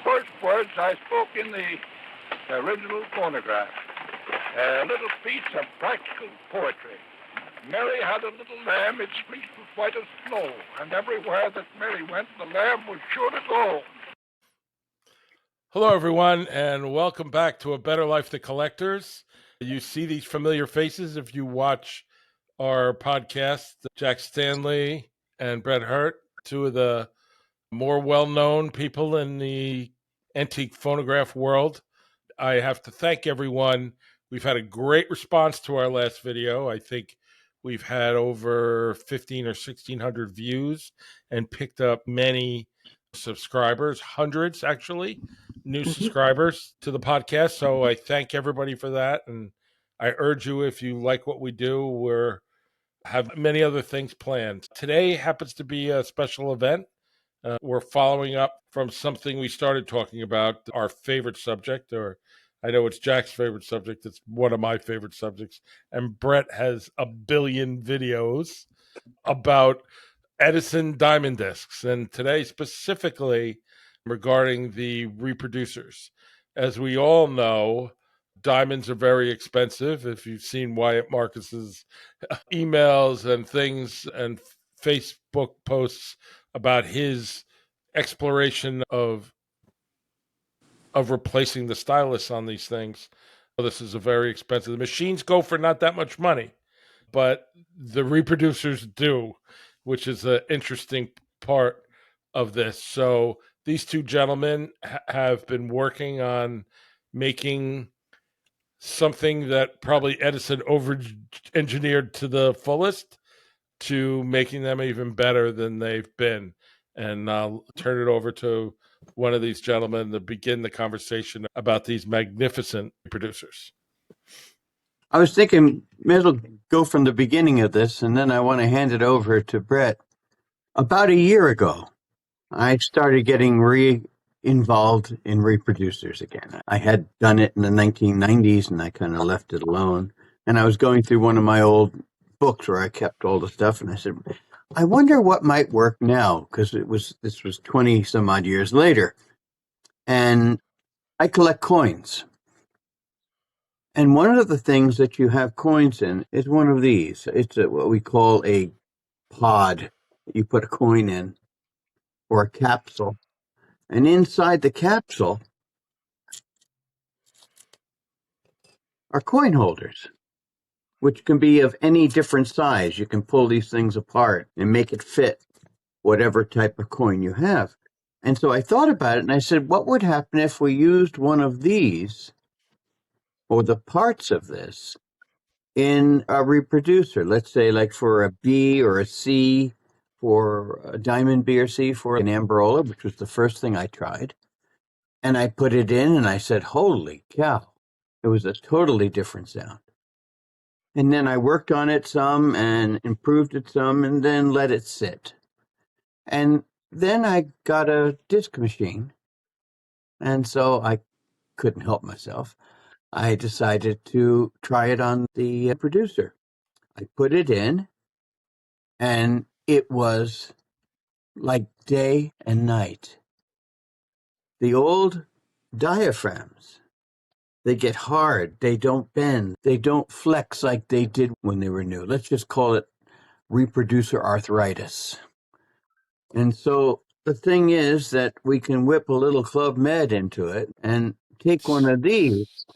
first words I spoke in the original phonograph. A little piece of practical poetry. Mary had a little lamb, its fleece was white as snow, and everywhere that Mary went, the lamb was sure to go. Hello, everyone, and welcome back to A Better Life to Collectors. You see these familiar faces if you watch our podcast. Jack Stanley and Brett Hart, two of the more well-known people in the antique phonograph world. I have to thank everyone. We've had a great response to our last video. I think we've had over 15 or 1,600 views and picked up many subscribers, hundreds actually, new subscribers to the podcast. So I thank everybody for that. And I urge you, if you like what we do, we're have many other things planned. Today happens to be a special event. We're following up from something we started talking about, our favorite subject, or I know it's Jack's favorite subject. It's one of my favorite subjects. And Brett has a billion videos about Edison diamond discs. And today specifically regarding the reproducers. As we all know, diamonds are very expensive. If you've seen Wyatt Marcus's emails and things and Facebook posts about his exploration of replacing the stylus on these things, this is a very expensive. The machines go for not that much money, but the reproducers do, which is an interesting part of this. So these two gentlemen have been working on making something that probably Edison over-engineered to the fullest, to making them even better than they've been. And I'll turn it over to one of these gentlemen to begin the conversation about these magnificent producers. I was thinking, may as well go from the beginning of this, and then I want to hand it over to Brett. About a year ago, I started getting involved in reproducers again. I had done it in the 1990s, and I kind of left it alone. And I was going through one of my old books where I kept all the stuff, and I said, I wonder what might work now, because this was 20 some odd years later. And I collect coins. And one of the things that you have coins in is one of these. It's what we call a pod. You put a coin in, or a capsule. And inside the capsule are coin holders, which can be of any different size. You can pull these things apart and make it fit whatever type of coin you have. And so I thought about it, and I said, what would happen if we used one of these, or the parts of this, in a reproducer? Let's say like for a B or a C, for a diamond B or C, for an Ambrola, which was the first thing I tried. And I put it in, and I said, holy cow, it was a totally different sound. And then I worked on it some and improved it some, and then let it sit. And then I got a disc machine. And so I couldn't help myself. I decided to try it on the producer. I put it in, and it was like day and night. The old diaphragms, they get hard, they don't bend, they don't flex like they did when they were new. Let's just call it reproducer arthritis. And so the thing is that we can whip a little Club Med into it and take one of these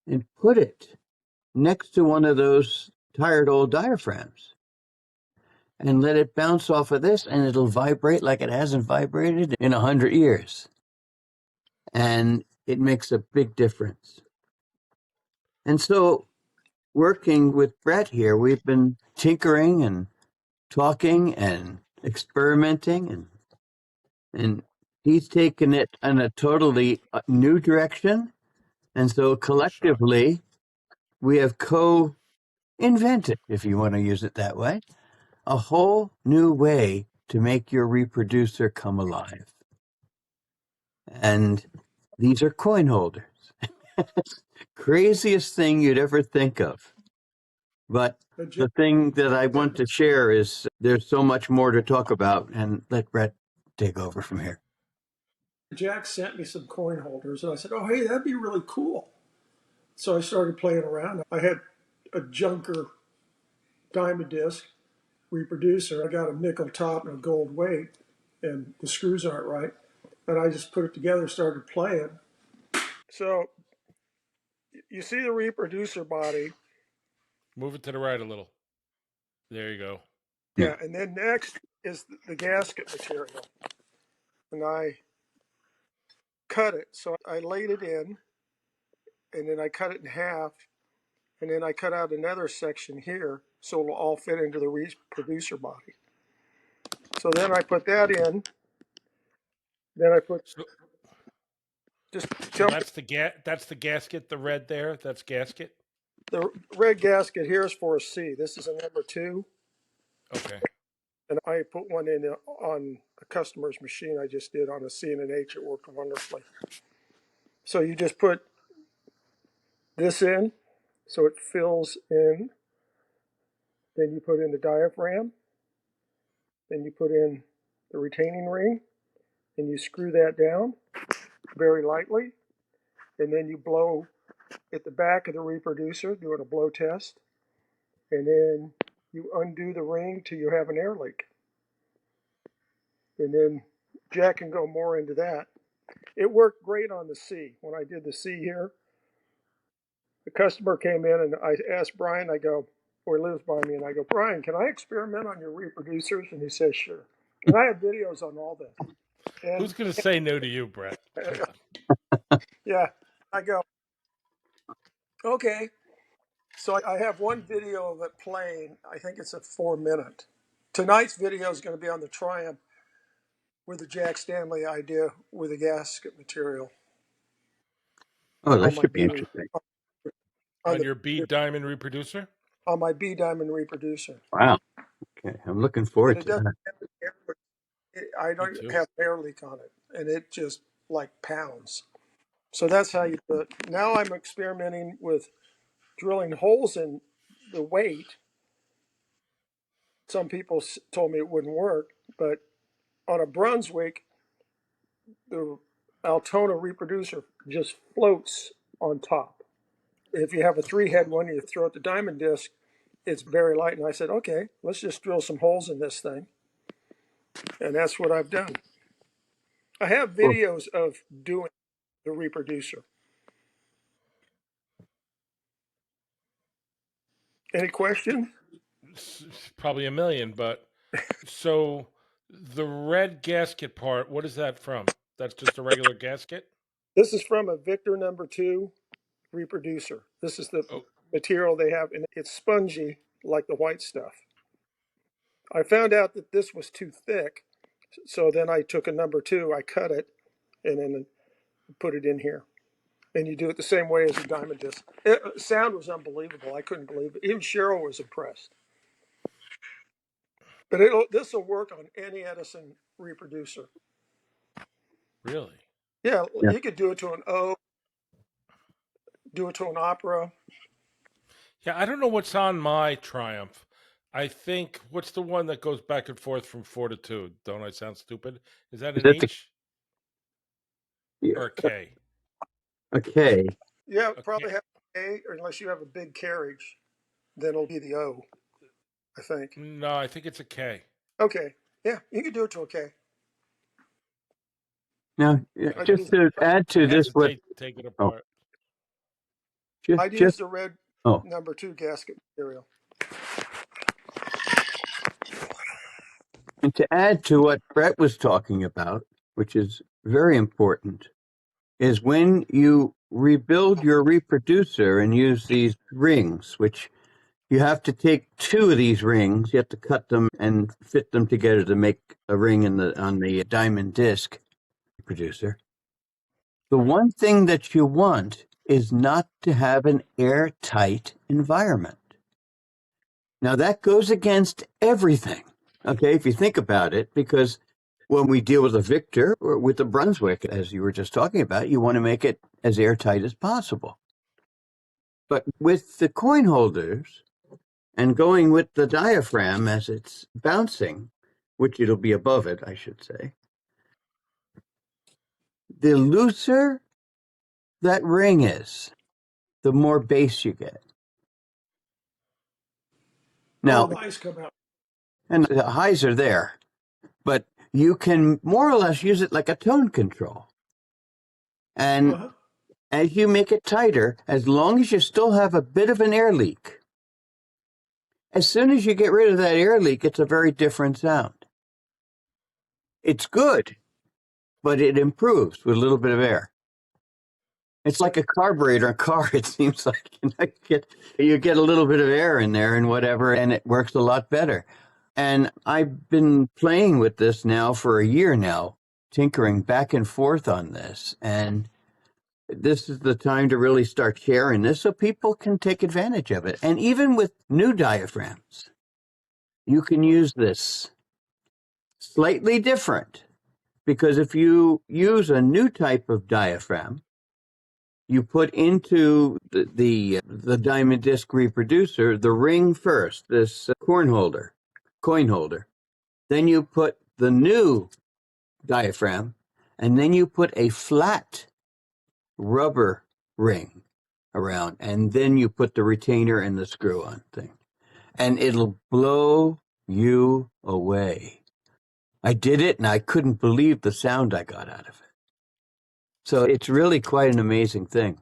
and put it next to one of those tired old diaphragms and let it bounce off of this, and it'll vibrate like it hasn't vibrated in 100 years. And it makes a big difference. And so working with Brett here, we've been tinkering and talking and experimenting, and he's taken it in a totally new direction. And so collectively, we have co-invented, if you want to use it that way, a whole new way to make your reproducer come alive. And these are coin holders. Craziest thing you'd ever think of. But the thing that I want to share is there's so much more to talk about, and let Brett take over from here. Jack sent me some coin holders, and I said, "Oh, hey, that'd be really cool." So I started playing around. I had a junker diamond disc reproducer. I got a nickel top and a gold weight, and the screws aren't right. And I just put it together and started playing. So you see the reproducer body. Move it to the right a little. There you go. Yeah, and then next is the gasket material. And I cut it. So I laid it in, and then I cut it in half, and then I cut out another section here so it'll all fit into the reproducer body. So then I put that in. Then I put So, just so tell me, that's the gasket, the red there. That's gasket. the red gasket here is for a C. This is a number 2, Okay. and I put one in on a customer's machine. I just did on a C and an H. It worked wonderfully. So you just put this in, so it fills in. Then you put in the diaphragm. Then you put in the retaining ring, and you screw that down very lightly. And then you blow at the back of the reproducer, doing a blow test. And then you undo the ring till you have an air leak. And then Jack can go more into that. It worked great on the C. When I did the C here, the customer came in and I asked Brian, I go, or he lives by me, and I go, "Brian, can I experiment on your reproducers?" And he says, "Sure." And I have videos on all this. And Who's going to say no to you, Brett? Come on. yeah, I go, "Okay." So I have one video of it playing. I think it's a 4-minute. Tonight's video is going to be on the Triumph with the Jack Stanley idea with the gasket material Oh, that on my should be B interesting. on On your bead diamond reproducer? my B diamond reproducer. Wow. Okay, I'm looking And forward it to doesn't that. have an air leak. I Me don't too. have an air leak on it, and it just like pounds. So that's how you do it. Now I'm experimenting with drilling holes in the weight. Some people told me it wouldn't work, but on a Brunswick, the Altona reproducer just floats on top. If you have a 3-head one, you throw it the diamond disc, it's very light. And I said, okay, let's just drill some holes in this thing. And that's what I've done. I have Well, videos of doing the reproducer. Any questions? Probably a million, but so the red gasket part, what is that from? That's just a regular gasket? This is from a Victor number 2 reproducer. This is the Oh, material they have, and it's spongy like the white stuff. I found out that this was too thick, so then I took a number 2, I cut it, and then put it in here. And you do it the same way as a diamond disc. Sound was unbelievable. I couldn't believe it. Even Cheryl was impressed. But this will work on any Edison reproducer. really? Yeah, yeah. you could do it to an O, do it to an opera. Yeah, I don't know what's on my Triumph. I think what's the one that goes back and forth from 4 to 2? Don't I sound stupid? Is that Is an that the H yeah. or a K? Okay? Yeah, Okay. probably have A, or unless you have a big carriage, then it'll be the O, I think. No, I think it's a K. Okay. Yeah, you could do it to a K. Now, I'd just use, to add I to this, what? hesitate to take it Oh, apart. I'd use just the red oh, number 2 gasket material. and to add to what Brett was talking about, which is very important, is when you rebuild your reproducer and use these rings, which you have to take 2 of these rings, you have to cut them and fit them together to make a ring on the diamond disc reproducer. The one thing that you want is not to have an airtight environment. Now that goes against everything. Okay, if you think about it, because when we deal with a Victor or with the Brunswick, as you were just talking about, you want to make it as airtight as possible. But with the coin holders and going with the diaphragm as it's bouncing, which it'll be above it, I should say, The looser that ring is, the more bass you get. Now, the highs come out. and the highs are there, but you can more or less use it like a tone control. And as you make it tighter, as long as you still have a bit of an air leak, as soon as you get rid of that air leak, it's a very different sound. It's good, but it improves with a little bit of air. It's like a carburetor in a car. It seems like you get a little bit of air in there and whatever, and it works a lot better. And I've been playing with this now for a year now, tinkering back and forth on this. And this is the time to really start sharing this so people can take advantage of it. And even with new diaphragms, you can use this slightly different, because if you use a new type of diaphragm, you put into the diamond disc reproducer the ring first, this coin holder. Then you put the new diaphragm, and then you put a flat rubber ring around, and then you put the retainer and the screw-on thing. And it'll blow you away. I did it, and I couldn't believe the sound I got out of it. So it's really quite an amazing thing.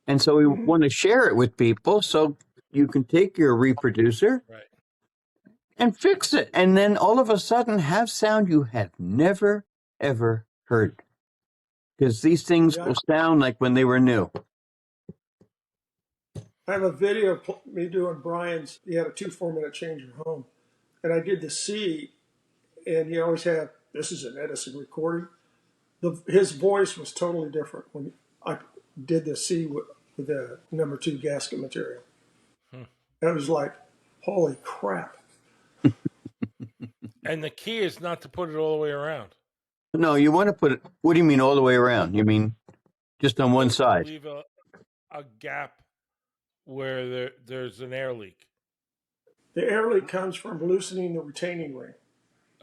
And so we want to share it with people so you can take your reproducer and fix it. And then all of a sudden have sound you have never, ever heard. Because these things will sound like when they were new. I have a video of me doing Brian's. He had a 2-4-minute change at home. And I did the C, and you always have, this is an Edison recording. His voice was totally different when I did the C with the number 2 gasket material. It was like, holy crap. And the key is not to put it all the way around. No, you want to put it, what do you mean all the way around? You mean just on one side? Leave a gap where there's an air leak. The air leak comes from loosening the retaining ring.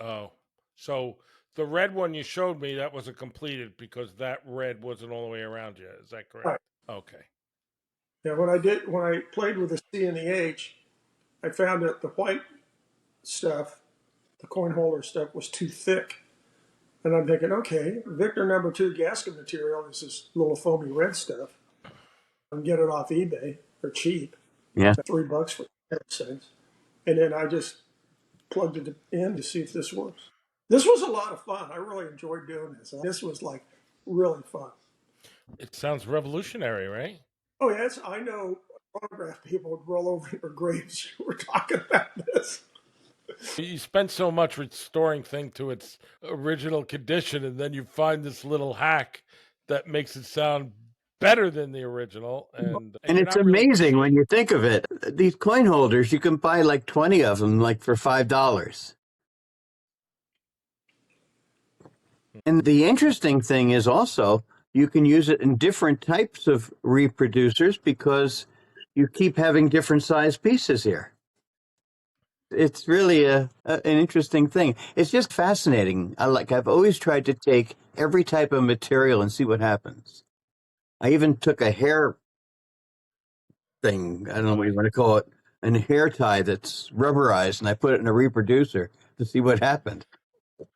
Oh, so the red one you showed me, that wasn't completed because that red wasn't all the way around yet. Is that correct? Right. Okay. Yeah, when I played with the C and the H, I found that the white stuff, the coin holder stuff, was too thick. And I'm thinking, okay, Victor number 2 gasket material is this little foamy red stuff. I can get it off eBay. They're cheap. Yeah. $3 for cents. And then I just plugged it in to see if this works. This was a lot of fun. I really enjoyed doing this. This was like really fun. It sounds revolutionary, right? Oh, yes. I know phonograph people would roll over in their graves who were talking about this. You spend so much restoring thing to its original condition, and then you find this little hack that makes it sound better than the original. And it's amazing when you think of it. These coin holders, you can buy like 20 of them, like for $5. And the interesting thing is also you can use it in different types of reproducers because you keep having different size pieces here. It's really an interesting thing. It's just fascinating. I've always tried to take every type of material and see what happens. I even took a hair thing, I don't know what you want to call it, a hair tie that's rubberized, and I put it in a reproducer to see what happened.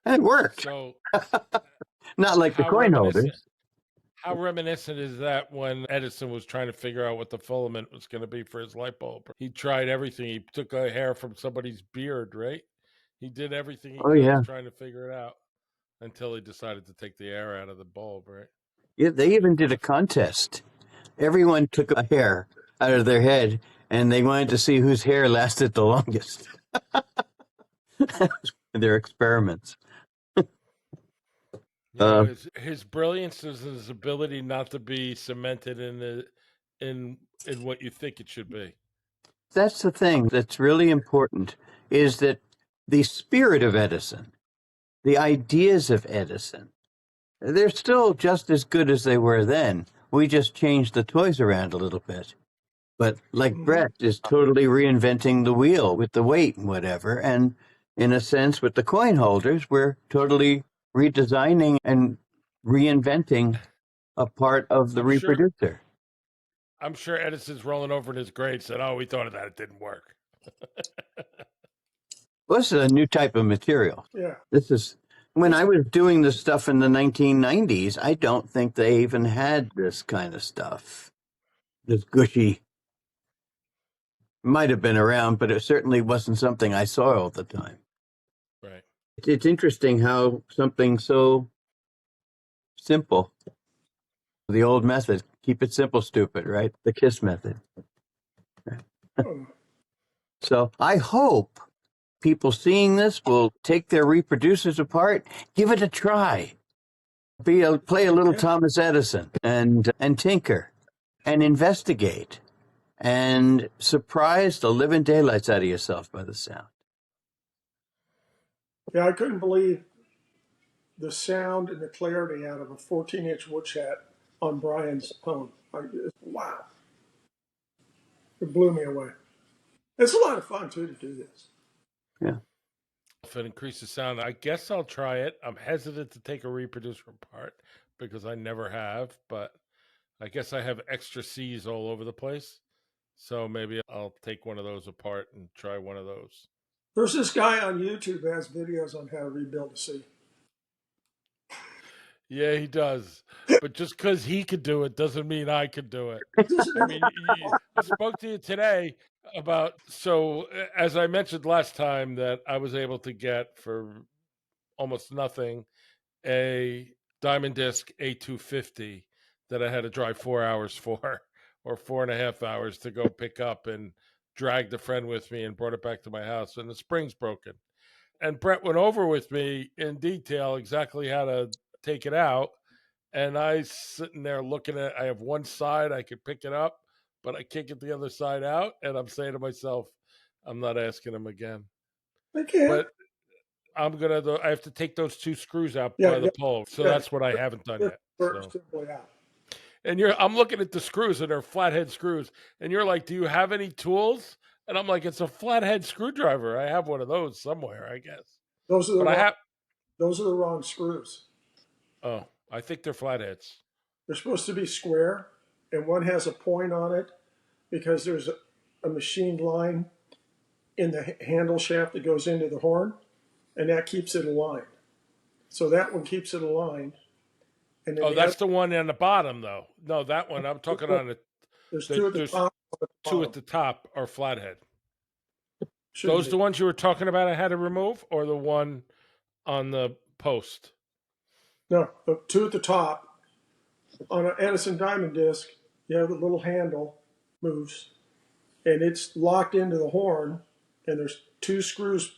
And it worked. So, not like the coin holders. How reminiscent is that when Edison was trying to figure out what the filament was going to be for his light bulb? He tried everything. He took a hair from somebody's beard, right? He did everything he could trying to figure it out until he decided to take the air out of the bulb, right? Yeah, they even did a contest. Everyone took a hair out of their head, and they wanted to see whose hair lasted the longest. Their experiments. His brilliance is his ability not to be cemented in what you think it should be. That's the thing that's really important, is that the spirit of Edison, the ideas of Edison, they're still just as good as they were then. We just changed the toys around a little bit. But like Brett is totally reinventing the wheel with the weight and whatever. And in a sense, with the coin holders, we're totally redesigning and reinventing a part of the reproducer. I'm sure Edison's rolling over in his grave said, "Oh, we thought of that. It didn't work." Well, this is a new type of material. Yeah. This is when I was doing this stuff in the 1990s. I don't think they even had this kind of stuff. This gushy might have been around, but it certainly wasn't something I saw all the time. Right. It's interesting how something so simple, the old method, keep it simple, stupid, right? The KISS method. So I hope people seeing this will take their reproducers apart, give it a try. Play a little Thomas Edison and tinker and investigate and surprise the living daylights out of yourself by the sound. Yeah, I couldn't believe the sound and the clarity out of a 14-inch woodshed on Brian's phone. Wow. It blew me away. It's a lot of fun, too, to do this. Yeah. If it increases sound, I guess I'll try it. I'm hesitant to take a reproducer apart because I never have, but I guess I have extra C's all over the place. So maybe I'll take one of those apart and try one of those. There's this guy on YouTube that has videos on how to rebuild a C. Yeah, he does. But just because he could do it doesn't mean I could do it. I mean, I spoke to you today about, so as I mentioned last time, that I was able to get for almost nothing a Diamond Disc A250 that I had to drive 4 hours for, or 4.5 hours to go pick up, and dragged a friend with me and brought it back to my house, and the spring's broken. And Brett went over with me in detail exactly how to take it out. And I sitting there looking at, I have one side I could pick it up, but I can't get the other side out. And I'm saying to myself, I'm not asking him again. Okay. But I have to take those two screws out by the pole. So that's what I haven't done yet. So. And I'm looking at the screws, and they're flathead screws. And you're like, do you have any tools? And I'm like, it's a flathead screwdriver. I have one of those somewhere, I guess. Those are the wrong screws. Oh, I think they're flatheads. They're supposed to be square, and one has a point on it because there's a machined line in the handle shaft that goes into the horn, and that keeps it aligned. So that one keeps it aligned. And then that's the one on the bottom, though. No, that one I'm talking on it. There's two at the top. Two at the top are flathead. Shouldn't Those be. The ones you were talking about I had to remove, or the one on the post? No, the two at the top. On an Edison Diamond Disc, you have the little handle moves, and it's locked into the horn, and there's two screws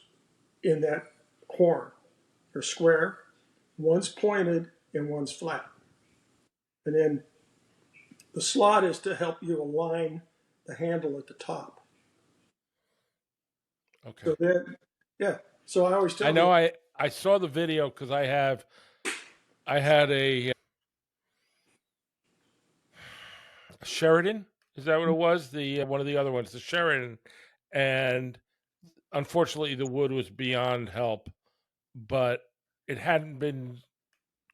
in that horn. They're square, one's pointed and one's flat. And then the slot is to help you align the handle at the top. Okay. So then, yeah. So I always tell I know you, I saw the video because I had a Sheridan. Is that what it was? The one of the other ones, the Sheridan, and unfortunately the wood was beyond help, but it hadn't been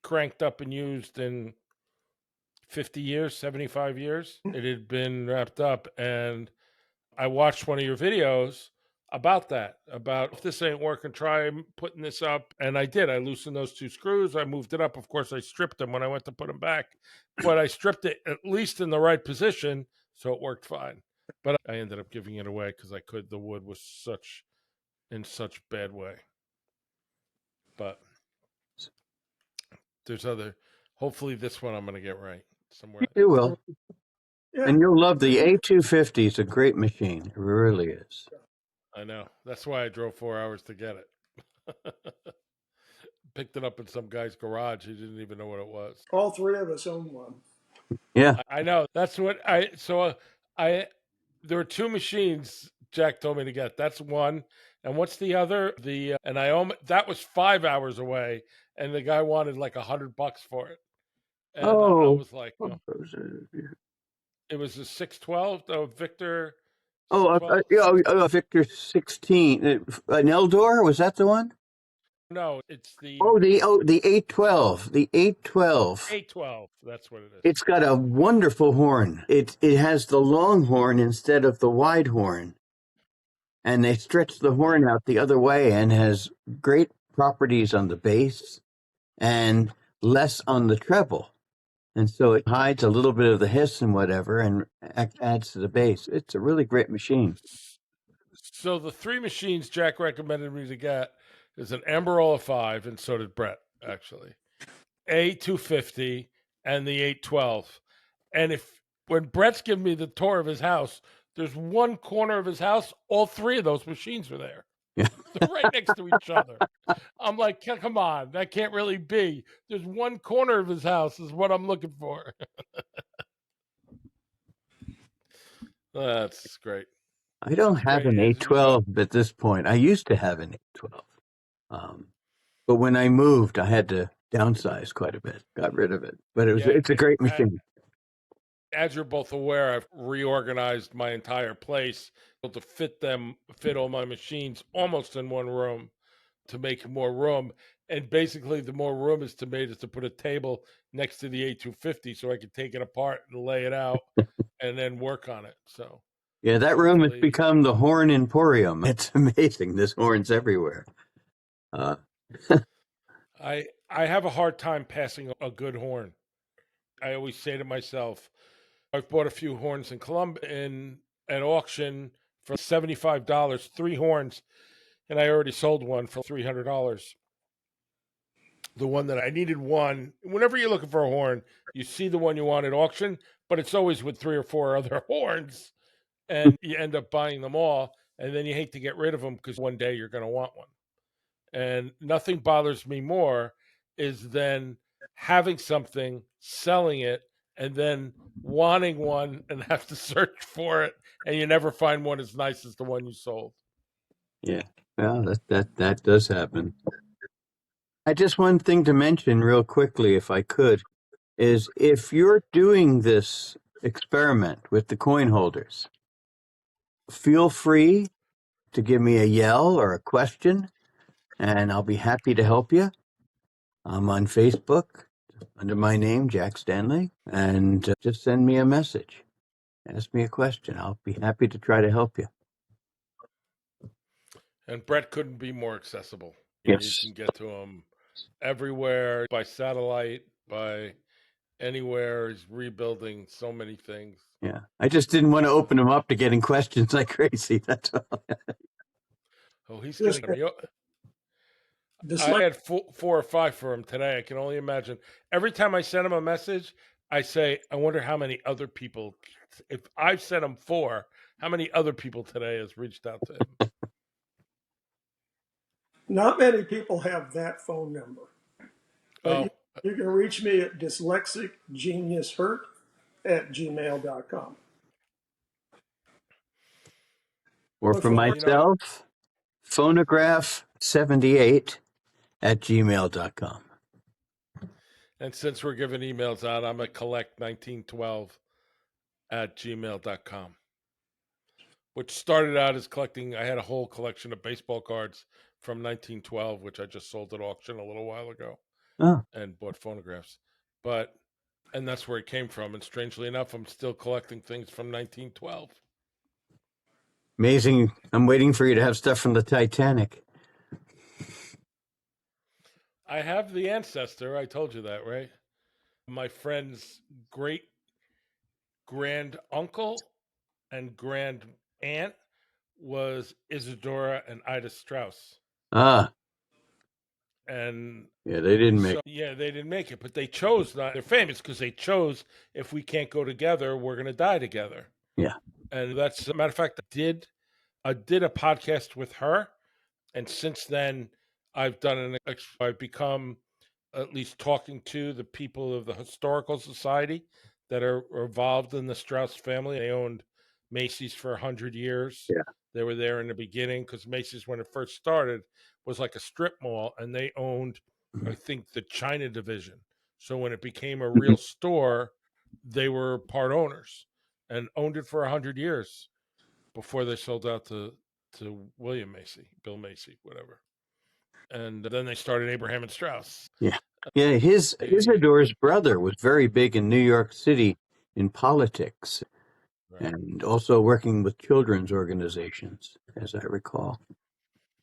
cranked up and used in 50 years, 75 years. It had been wrapped up, and I watched one of your videos about that, about if this ain't working, try putting this up. And I did. I loosened those two screws. I moved it up. Of course, I stripped them when I went to put them back, but I stripped it at least in the right position, so it worked fine. But I ended up giving it away because the wood was in such bad way. But there's hopefully this one I'm going to get right somewhere. You will. Yeah. And you'll love the A250. It's a great machine. It really is. I know. That's why I drove 4 hours to get it. Picked it up in some guy's garage. He didn't even know what it was. All three of us own one. Yeah. I know. That's what there were two machines Jack told me to get. That's one. And what's the other? That was 5 hours away, and the guy wanted like $100 for it. And I was like, oh. It was a 612, though, Victor. Victor 16. An Eldor, was that the one? No, it's the the 812. The 812. 812. That's what it is. It's got a wonderful horn. It has the long horn instead of the wide horn. And they stretch the horn out the other way and has great properties on the bass and less on the treble. And so it hides a little bit of the hiss and whatever and adds to the bass. It's a really great machine. So the three machines Jack recommended me to get is an Amarola 5, and so did Brett, actually. A250 and the 812. And when Brett's giving me the tour of his house, there's one corner of his house, all three of those machines are there. Yeah. They're right next to each other. I'm like, come on, that can't really be. There's one corner of his house is what I'm looking for. That's great. I don't have an 812 at this point. I used to have an 812. But when I moved, I had to downsize quite a bit, got rid of it. But it's a great machine. As you're both aware, I've reorganized my entire place to fit all my machines almost in one room to make more room. And basically, the more room is to put a table next to the A250 so I can take it apart and lay it out and then work on it. So, yeah, that room has become the horn emporium. It's amazing. There's horns everywhere. I have a hard time passing a good horn. I always say to myself, I've bought a few horns in at auction for $75, 3 horns, and I already sold one for $300. The one that I needed one. Whenever you're looking for a horn, you see the one you want at auction, but it's always with 3 or 4 other horns, and you end up buying them all, and then you hate to get rid of them because one day you're going to want one. And nothing bothers me more is then having something, selling it, and then wanting one and have to search for it, and you never find one as nice as the one you sold. Yeah, well, that does happen. I just one thing to mention real quickly, if I could, is if you're doing this experiment with the coin holders, feel free to give me a yell or a question, and I'll be happy to help you. I'm on Facebook under my name, Jack Stanley, and just send me a message. Ask me a question. I'll be happy to try to help you. And Brett couldn't be more accessible. Yes. You can get to him everywhere, by satellite, by anywhere. He's rebuilding so many things. Yeah. I just didn't want to open him up to getting questions like crazy. That's all. Oh, he's getting me. I had 4 or 5 for him today. I can only imagine. Every time I send him a message, I say, I wonder how many other people, if I've sent him 4, how many other people today has reached out to him? Not many people have that phone number. But you can reach me at dyslexicgeniushurt@gmail.com. Or for myself, phonograph78@gmail.com. And since we're giving emails out, I'm at collect1912@gmail.com, which started out as collecting. I had a whole collection of baseball cards from 1912, which I just sold at auction a little while ago, and bought phonographs. And that's where it came from. And strangely enough, I'm still collecting things from 1912. Amazing. I'm waiting for you to have stuff from the Titanic. I have the ancestor. I told you that, right? My friend's great grand uncle and grand aunt was Isadora and Ida Strauss. And yeah, they didn't make it. Yeah, they didn't make it, but they chose not. They're famous because they chose, if we can't go together, we're going to die together. Yeah. And that's, as a matter of fact, I did a podcast with her. And since then, I've become at least talking to the people of the Historical Society that are involved in the Strauss family. They owned Macy's for 100 years. Yeah. They were there in the beginning because Macy's, when it first started, was like a strip mall, and they owned, I think, the China division. So when it became a real store, they were part owners and owned it for 100 years before they sold out to William Macy, Bill Macy, whatever. And then they started Abraham and Strauss. Yeah. Yeah, his Isidore's brother was very big in New York City in politics Right. and also working with children's organizations, as I recall.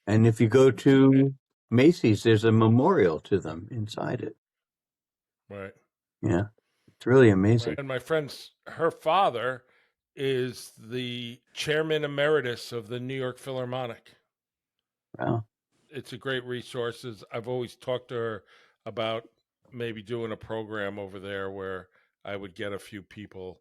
And if you go to Macy's, there's a memorial to them inside it. Right. Yeah, it's really amazing. Right. And my her father is the chairman emeritus of the New York Philharmonic. Wow. It's a great resource. I've always talked to her about maybe doing a program over there where I would get a few people,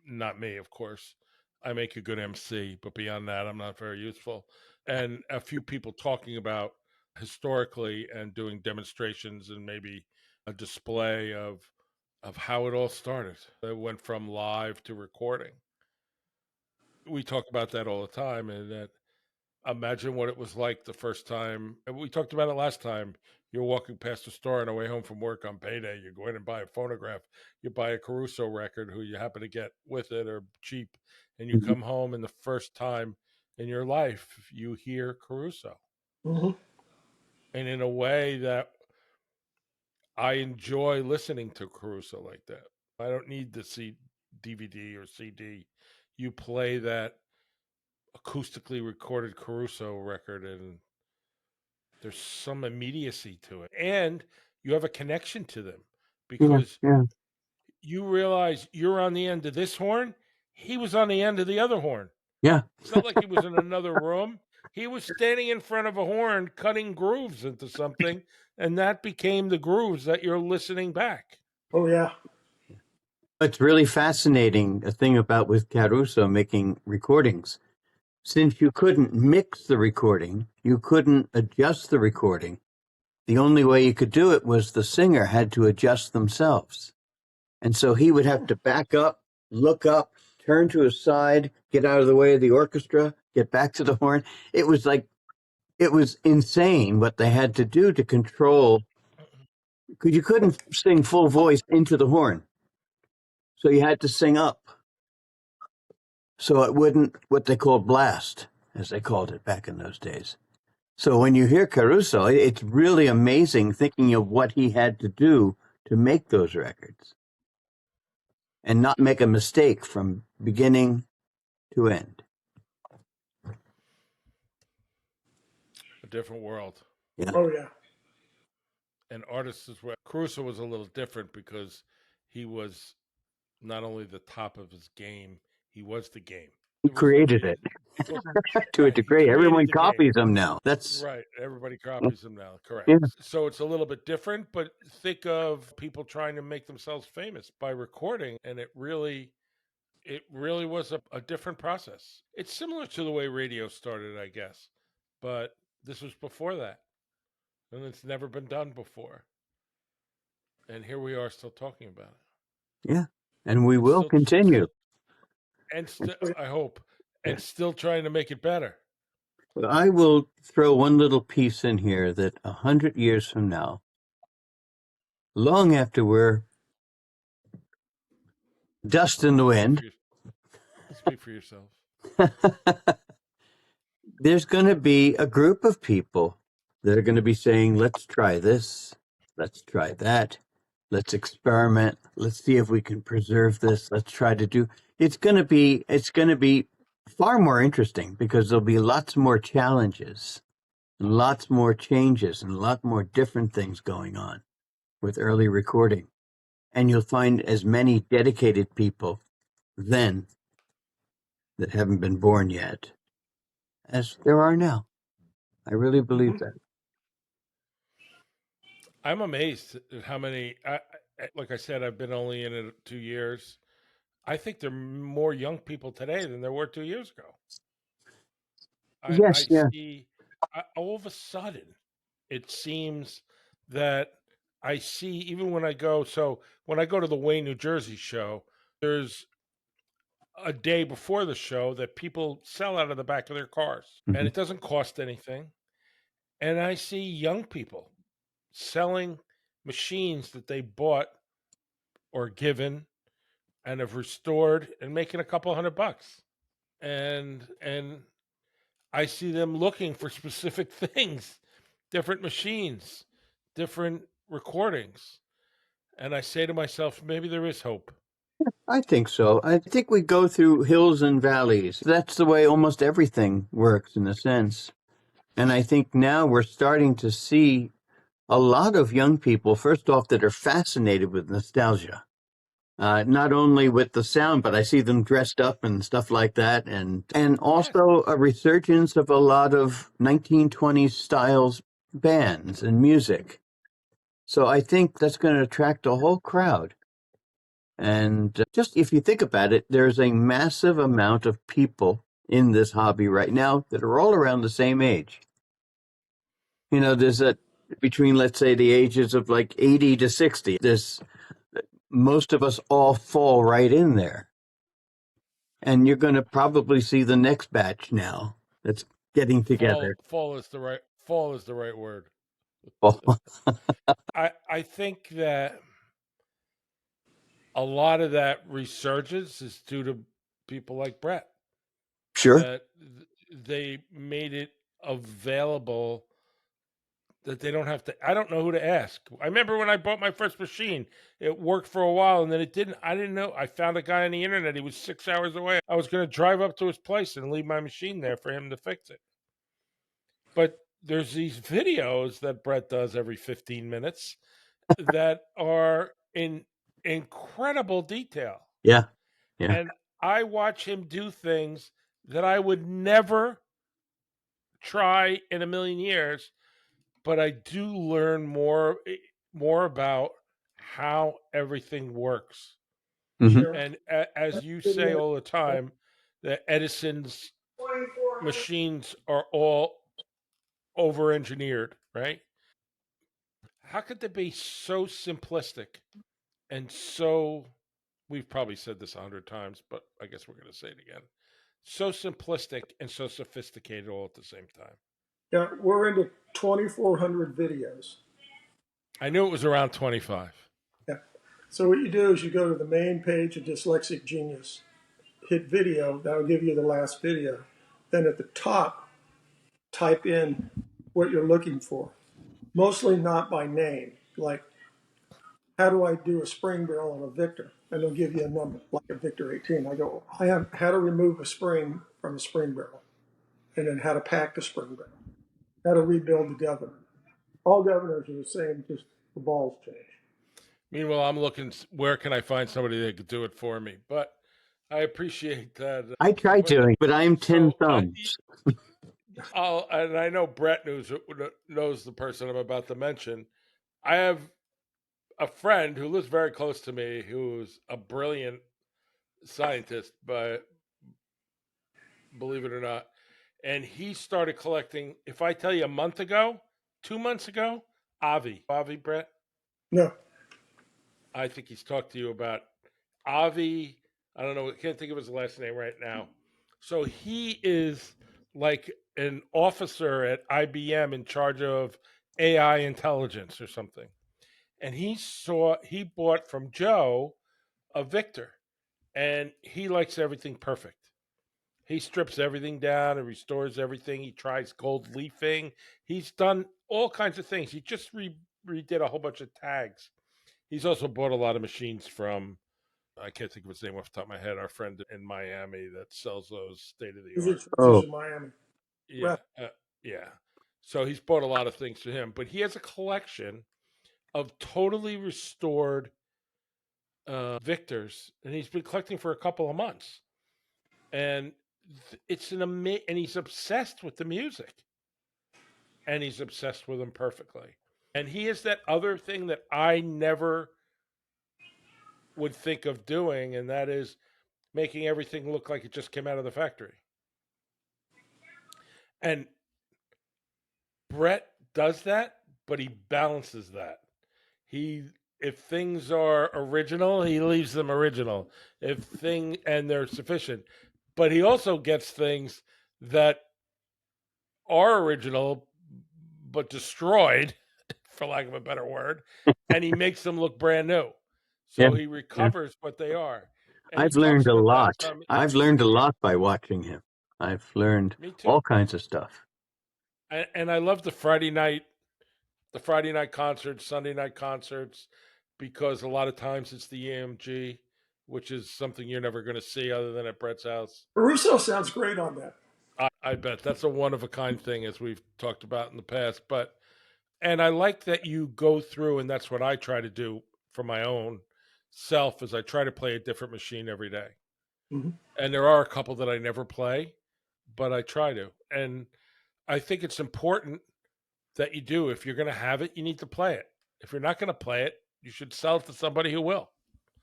not me, of course. I make a good MC, but beyond that, I'm not very useful. And a few people talking about historically and doing demonstrations and maybe a display of how it all started. It went from live to recording. We talk about that all the time, and that imagine what it was like the first time. And we talked about it last time. You're walking past a store on the way home from work on payday. You go in and buy a phonograph. You buy a Caruso record, who you happen to get with it or cheap, and you Mhm. come home, and the first time in your life you hear Caruso, Mm-hmm. and in a way that I enjoy listening to Caruso like that. I don't need the DVD or CD. You play that acoustically recorded Caruso record, and there's some immediacy to it, and you have a connection to them Yeah, because yeah, you realize you're on the end of this horn, he was on the end of the other horn. yeah. It's not like he was in another room. He was standing in front of a horn cutting grooves into something, and that became the grooves that you're listening back. Oh yeah. It's really fascinating, a thing about with Caruso making recordings. Since you couldn't mix the recording, you couldn't adjust the recording. The only way you could do it was the singer had to adjust themselves. And so he would have to back up, look up, turn to his side, get out of the way of the orchestra, get back to the horn. It was insane what they had to do to control, because you couldn't sing full voice into the horn. So you had to sing up. So it wouldn't, what they called blast, as they called it back in those days. So when you hear Caruso, it's really amazing thinking of what he had to do to make those records and not make a mistake from beginning to end. A different world. Yeah. Oh yeah. And artists as well. Caruso was a little different because he was not only the top of his game, he was the game. He created it to a Right. He degree. created Everyone the game. copies him now. That's Right. Everybody copies him now. Correct. yeah. So it's a little bit different, but think of people trying to make themselves famous by recording, and it really was a different process. It's similar to the way radio started, I guess, but this was before that, and it's never been done before. And here we are still talking about it. Yeah. And we And will still, continue. I hope, Yeah. and still trying to make it better. Well, I will throw one little piece in here that 100 years from now, long after we're dust in the wind, Speak for yourself. there's going to be a group of people that are going to be saying, let's try this, let's try that, let's experiment, let's see if we can preserve this, let's try to do. It's going to be far more interesting because there'll be lots more challenges, and lots more changes, and a lot more different things going on with early recording. And you'll find as many dedicated people then that haven't been born yet as there are now. I really believe that. I'm amazed at how many. Like I said, I've been only in it 2 years. I think there are more young people today than there were 2 years ago. I Yes, yeah. see. All of a sudden, it seems that I see, even when I go. So when I go to the Wayne, New Jersey show, there's a day before the show that people sell out of the back of their cars, and Mhm. it doesn't cost anything. And I see young people selling machines that they bought or given and have restored and making a couple $100. And I see them looking for specific things different machines, different recordings. And I say to myself, maybe there is hope. I think so. I think we go through hills and valleys. That's the way almost everything works in a sense. And I think now we're starting to see a lot of young people, first off, that are fascinated with nostalgia. Not only with the sound, but I see them dressed up and stuff like that. And also a resurgence of a lot of 1920s styles bands and music. So I think that's going to attract a whole crowd. And just if you think about it, there's a massive amount of people in this hobby right now that are all around the same age. You know, there's a between, let's say, the ages of like 80 to 60. There's most of us all fall right in there. And you're going to probably see the next batch now that's getting together. Fall is the right word. Oh, I think that a lot of that resurgence is due to people like Brett. sure. That they made it available that they don't have to. I don't know who to ask. I remember when I bought my first machine, it worked for a while and then it didn't. I didn't know. I found a guy on the internet. He was 6 hours away. I was going to drive up to his place and leave my machine there for him to fix it. But there's these videos that Brett does every 15 minutes that are in incredible detail. Yeah. Yeah. And I watch him do things that I would never try in a million years, but I do learn more about how everything works. Mhm. And as you say all the time, that Edison's machines are all over engineered, right? How could they be so simplistic and so, we've probably said this 100 times, but I guess we're going to say it again, so simplistic and so sophisticated all at the same time? Yeah, we're into 2,400 videos. I knew it was around 25. Yeah. So what you do is you go to the main page of Dyslexic Genius, hit video, that'll give you the last video. Then at the top, type in what you're looking for. Mostly not by name, like how do I do a spring barrel on a Victor? And they'll give you a number, like a Victor 18. I go, I have how to remove a spring from a spring barrel, and then how to pack the spring barrel, how to rebuild the governor. All governors are the same, just the balls change. Meanwhile, I'm looking, where can I find somebody that could do it for me? But I appreciate that. I tried doing, but I'm 10 So thumbs. and I know Brett knows the person I'm about to mention. I have a friend who lives very close to me who's a brilliant scientist, but believe it or not, and he started collecting. If I tell you a month ago, 2 months ago, Avi, Brett. No. I think he's talked to you about Avi. I don't know. I can't think of his last name right now. So he is like an officer at IBM in charge of AI intelligence or something. And he bought from Joe a Victor, and he likes everything perfect. He strips everything down and restores everything. He tries gold leafing. He's done all kinds of things. He just redid a whole bunch of tags. He's also bought a lot of machines from, I can't think of his name off the top of my head, our friend in Miami that sells those state of the art. Oh. In Miami. Yeah. Yeah. So he's bought a lot of things to him, but he has a collection of totally restored Victors, and he's been collecting for a couple of months. And it's an amazing, and he's obsessed with the music, and he's obsessed with them perfectly. And he has that other thing that I never would think of doing, and that is making everything look like it just came out of the factory. And Brett does that, but he balances that. If things are original, he leaves them original. And they're sufficient. But he also gets things that are original but destroyed, for lack of a better word, and he makes them look brand new. So he recovers what they are. And I've learned a lot. I've learned a lot by watching him. I've learned all kinds of stuff. And I love the Friday night the Friday night concerts, Sunday night concerts, because a lot of times it's the EMG, which is something you're never going to see other than at Brett's house. Russo sounds great on that. I bet that's a one of a kind thing, as we've talked about in the past. And I like that you go through, and that's what I try to do for my own self, is I try to play a different machine every day. Mhm. And there are a couple that I never play, but I try to. And I think it's important that you do. If you're going to have it, you need to play it. If you're not going to play it, you should sell it to somebody who will.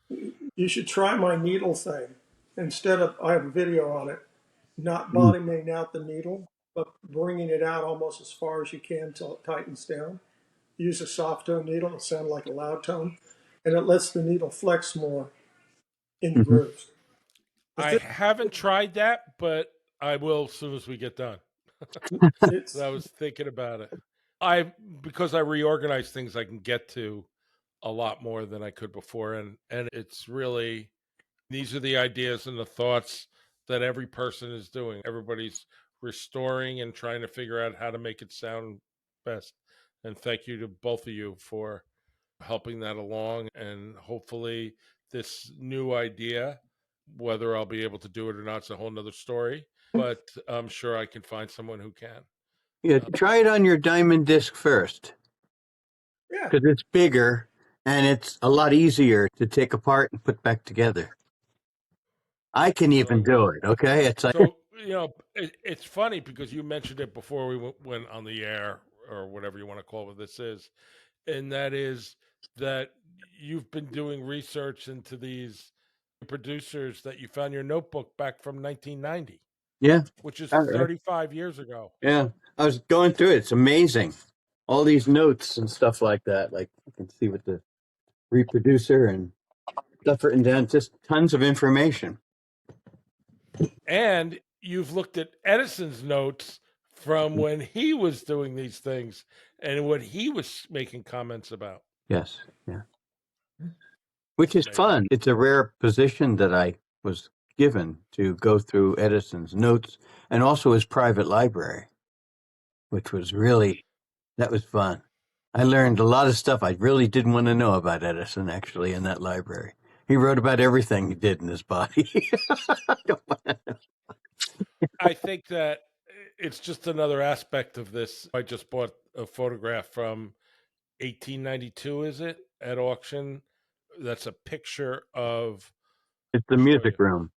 You should try my needle thing. Instead of, I have a video on it, not Mm. bottoming out the needle, but bringing it out almost as far as you can till it tightens down. Use a soft tone needle, it'll sound like a loud tone, and it lets the needle flex more in the Mhm. grooves. I haven't tried that, but I will as soon as we get done. It's I was thinking about it. Because I reorganize things, I can get to a lot more than I could before, and it's really, these are the ideas and the thoughts that every person is doing. Everybody's restoring and trying to figure out how to make it sound best. And thank you to both of you for helping that along. And hopefully, this new idea, whether I'll be able to do it or not, it's a whole nother story. But I'm sure I can find someone who can. Yeah, try it on your diamond disc first, yeah. because it's bigger and it's a lot easier to take apart and put back together. I can even do it. Okay, it's like So, it's funny because you mentioned it before we went on the air, or whatever you want to call what this is, and that is that you've been doing research into these producers that you found your notebook back from 1990, yeah, which is all right. 35 years ago. Yeah. I was going through it. It's amazing. All these notes and stuff like that. Like you can see with the reproducer and stuff written down, just tons of information. And you've looked at Edison's notes from when he was doing these things and what he was making comments about. Yes. Yeah. Which is Amazing. fun. It's a rare position that I was given to go through Edison's notes and also his private library, which was really, that was fun. I learned a lot of stuff I really didn't want to know about Edison, actually, in that library. He wrote about everything he did in his body. I think that it's just another aspect of this. I just bought a photograph from 1892, is it, at auction? That's a picture of It's the music room.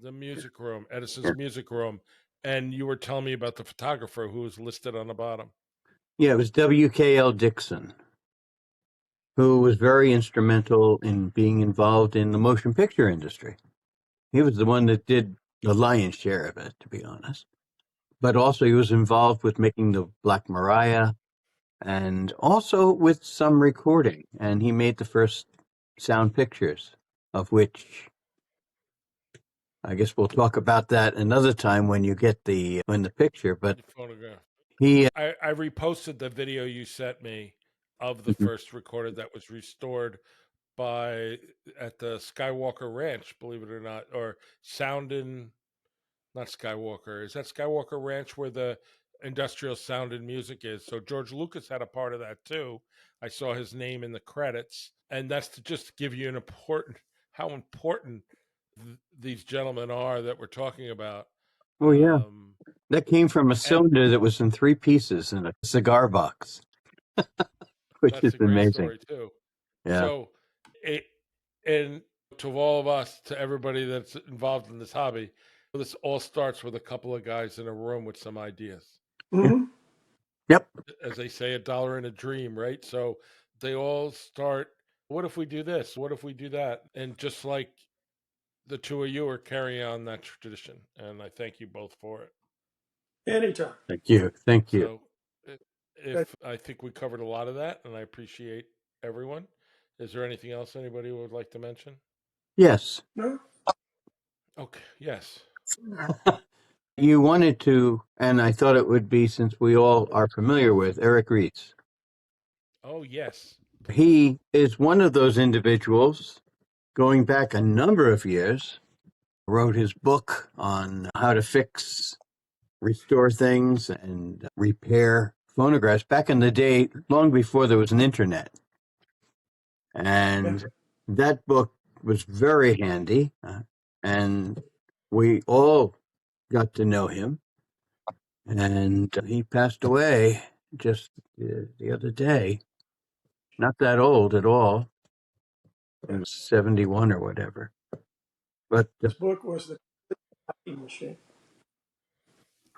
the music room, Edison's music room. And you were telling me about the photographer who was listed on the bottom. Yeah, it was W.K.L. Dixon, who was very instrumental in being involved in the motion picture industry. He was the one that did the lion's share of it, to be honest. But also he was involved with making the Black Maria and also with some recording. And he made the first sound pictures, of which I guess we'll talk about that another time when you get the picture. But Photograph. he I reposted the video you sent me of the first recorded that was restored at the Skywalker Ranch, believe it or not, or not Skywalker. Is that Skywalker Ranch where the industrial sound and music is? So George Lucas had a part of that too. I saw his name in the credits, and that's to just give you how important these gentlemen are that we're talking about. Oh yeah, that came from a cylinder that was in 3 pieces in a cigar box, which is that's a great amazing. story too. Yeah. So, and to all of us, to everybody that's involved in this hobby, this all starts with a couple of guys in a room with some ideas. Mhm. Yep. As they say, $1 in a dream, right? So they all start, what if we do this? What if we do that? And just like the two of you are carrying on that tradition. And I thank you both for it. Anytime. Thank you. Thank you. So if I think we covered a lot of that, and I appreciate everyone. Is there anything else anybody would like to mention? Yes. No? Okay. Yes. You wanted to, and I thought it would be, since we all are familiar with Eric Reitz. Oh, yes. He is one of those individuals, going back a number of years, wrote his book on how to fix, restore things, and repair phonographs back in the day, long before there was an internet. And that book was very handy. And we all got to know him. And he passed away just the other day. Not that old at all. He was 71 or whatever. But This book was the copy machine.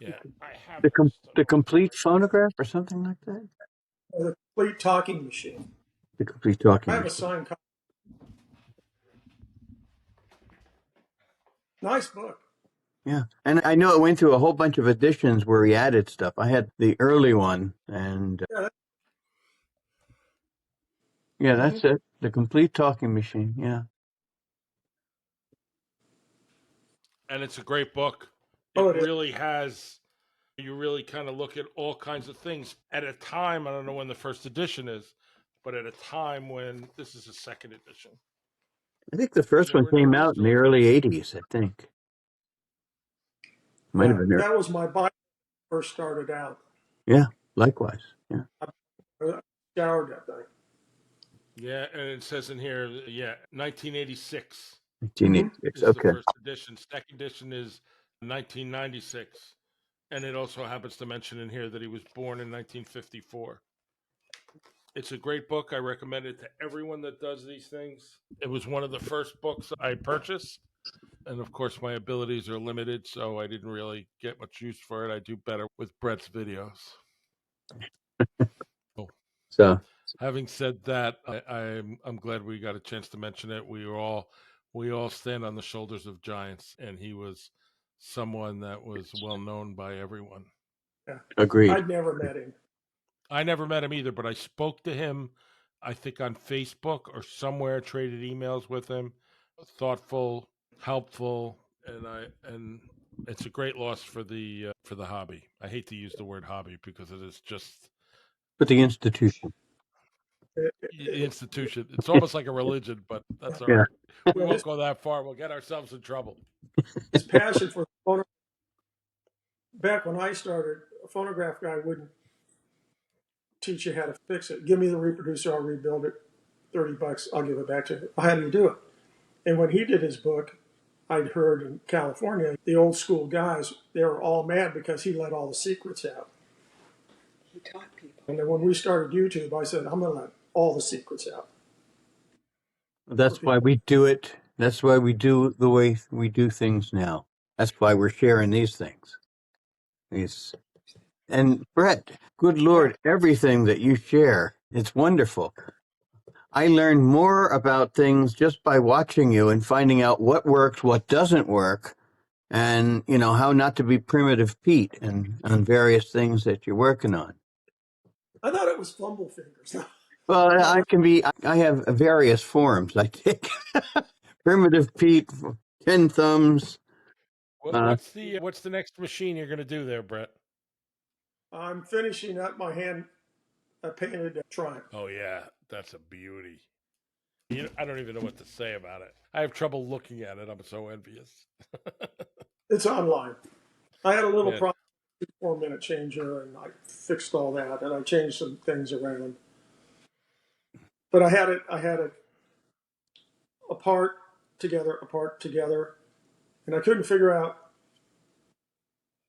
Yeah, I have the complete phonograph or something like that? Or the complete talking machine. The complete talking I have a machine. signed copy. Nice book. Yeah. And I know it went through a whole bunch of editions where he added stuff. I had the early one, and yeah, that's it. The complete talking machine. Yeah. and it's a great book. Oh, It it is. really has. You really kind of look at all kinds of things at a time. I don't know when the first edition is, but at a time when this is a second edition. I think the first one came out in the early 80s, I think. Might have been there. That was my Bible when I first started out. Yeah, likewise. Yeah. I scoured that thing. Yeah, and it says in here, 1986 1986. is the Okay. first edition. Second edition is 1996. And it also happens to mention in here that he was born in 1954. It's a great book. I recommend it to everyone that does these things. It was one of the first books I purchased. And of course, my abilities are limited, so I didn't really get much use for it. I do better with Brett's videos. Oh. So, having said that, I'm glad we got a chance to mention it. We all stand on the shoulders of giants, and he was someone that was well known by everyone. Yeah. agreed. I'd never met him. I never met him either, but I spoke to him, I think on Facebook or somewhere, traded emails with him. Thoughtful, helpful, and it's a great loss for the hobby. I hate to use the word hobby because it is just But the institution. institution. It's almost like a religion, but that's all Yeah. right. We won't go that far. We'll get ourselves in trouble. His passion for phonograph. Back when I started, a phonograph guy wouldn't teach you how to fix it. Give me the reproducer, I'll rebuild it. $30, I'll give it back to you. How do you do it? And when he did his book, I'd heard in California, the old school guys, they were all mad because he let all the secrets out. He taught people. And then when we started YouTube, I said, I'm going to let all the secrets out. That's why we do it. That's why we do the way we do things now. That's why we're sharing these things. And Brett, good Lord, everything that you share, it's wonderful. I learn more about things just by watching you and finding out what works, what doesn't work, and how not to be primitive Pete and on various things that you're working on. I thought it was fumble fingers. Well, I have various forms. I take primitive Pete, 10 thumbs. What's the next machine you're going to do there, Brett? I'm finishing up my hand painted Triumph. Oh yeah, that's a beauty. I don't even know what to say about it. I have trouble looking at it. I'm so envious. It's online. I had a little problem with the 4-minute changer, and I fixed all that, and I changed some things around. But I had it apart together, and I couldn't figure out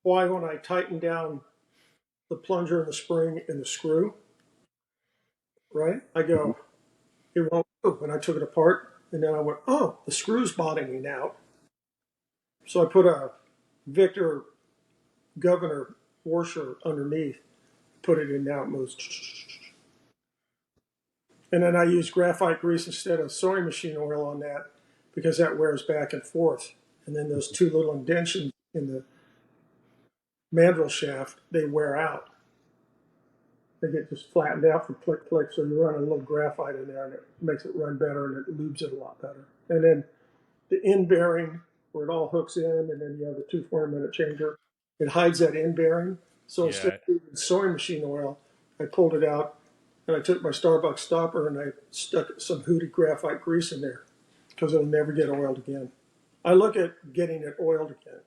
why when I tightened down the plunger and the spring and the screw, right? I go, it won't move. And I took it apart, and then I went, oh, the screw's bottoming out. So I put a Victor Governor washer underneath, put it in, now it moves. And then I use graphite grease instead of sewing machine oil on that because that wears back and forth. And then those two little indentions in the mandrel shaft, they wear out. They get just flattened out from click, click. So you run a little graphite in there and it makes it run better and it lubes it a lot better. And then the end bearing where it all hooks in, and then you have the 2 4-minute changer. It hides that end bearing. So instead of using sewing machine oil, I pulled it out and I took my Starbucks stopper and I stuck some Hootie graphite grease in there because it'll never get oiled again. I look at getting it oiled again.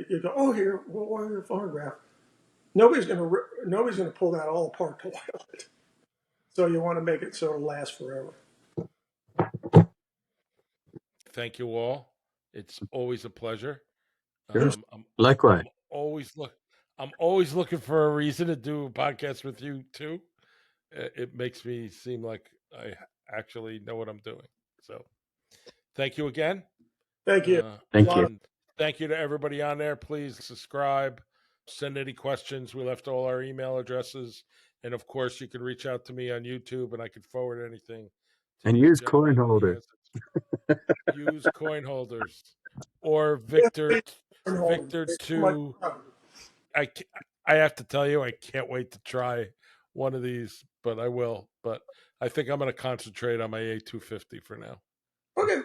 You go, oh, here, we'll oil your phonograph. Nobody's gonna pull that all apart to oil it. So you want to make it so it'll last forever. Thank you all. It's always a pleasure. Sure. I'm Likewise. I'm always looking for a reason to do a podcast with you too. It makes me seem like I actually know what I'm doing. So, thank you again. Thank you. Thank you. And thank you to everybody on there. Please subscribe. Send any questions. We left all our email addresses, and of course, you can reach out to me on YouTube, and I can forward anything. To And these use gentlemen coin with the holders. answers. Use coin holders or Yeah, Victor. hold Victor it. two. I have to tell you, I can't wait to try one of these, but I will. But I think I'm going to concentrate on my A250 for now. Okay.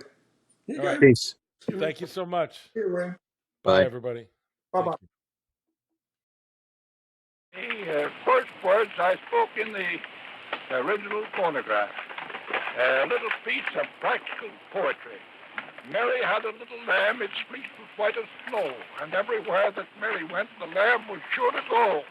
You All got right. Peace. Thank you so much. Ring. Bye, Bye. everybody. Bye Thank bye. you. The first words I spoke in the original phonograph. A little piece of practical poetry. Mary had a little lamb, its fleece was white as snow, and everywhere that Mary went, the lamb was sure to go.